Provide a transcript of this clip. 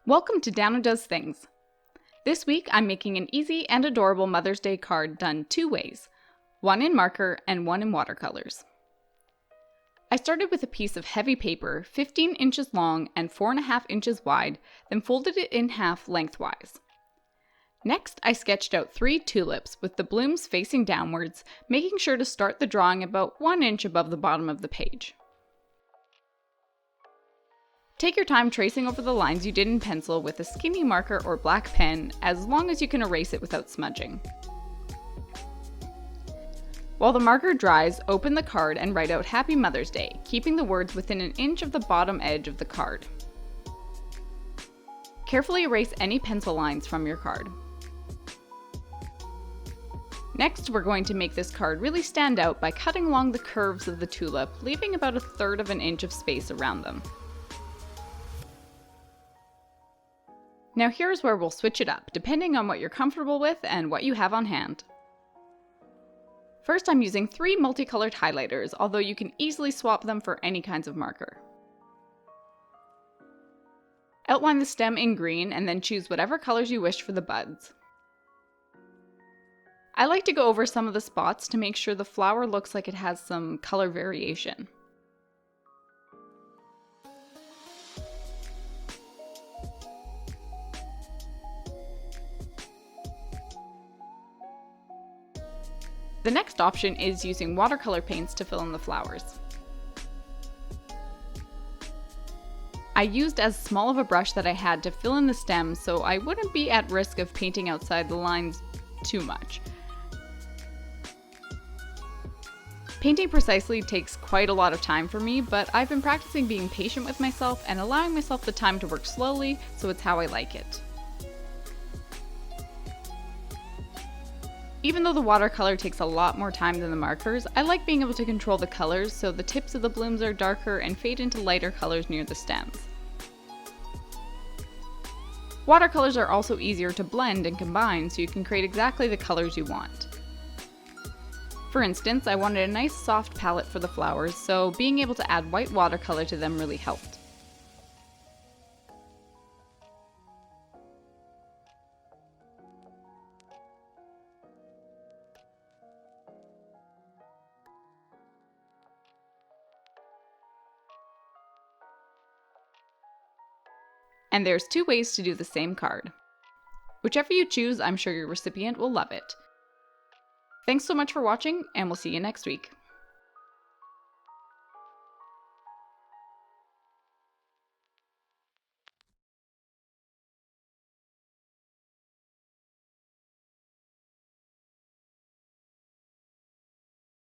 Welcome to Dano Does Things. This week I'm making an easy and adorable Mother's Day card done two ways, one in marker and one in watercolors. I started with a piece of heavy paper 15 inches long and 4.5 inches wide, then folded it in half lengthwise. Next, I sketched out 3 tulips with the blooms facing downwards, making sure to start the drawing about 1 inch above the bottom of the page. Take your time tracing over the lines you did in pencil with a skinny marker or black pen, as long as you can erase it without smudging. While the marker dries, open the card and write out Happy Mother's Day, keeping the words within 1 inch of the bottom edge of the card. Carefully erase any pencil lines from your card. Next, we're going to make this card really stand out by cutting along the curves of the tulip, leaving about 1/3 of an inch of space around them. Now here's where we'll switch it up, depending on what you're comfortable with and what you have on hand. First, I'm using 3 multicolored highlighters, although you can easily swap them for any kinds of marker. Outline the stem in green and then choose whatever colors you wish for the buds. I like to go over some of the spots to make sure the flower looks like it has some color variation. The next option is using watercolor paints to fill in the flowers. I used as small of a brush that I had to fill in the stems so I wouldn't be at risk of painting outside the lines too much. Painting precisely takes quite a lot of time for me, but I've been practicing being patient with myself and allowing myself the time to work slowly, so it's how I like it. Even though the watercolor takes a lot more time than the markers, I like being able to control the colors so the tips of the blooms are darker and fade into lighter colors near the stems. Watercolors are also easier to blend and combine so you can create exactly the colors you want. For instance, I wanted a nice soft palette for the flowers, so being able to add white watercolor to them really helped. And there's 2 ways to do the same card. Whichever you choose, I'm sure your recipient will love it. Thanks so much for watching, and we'll see you next week.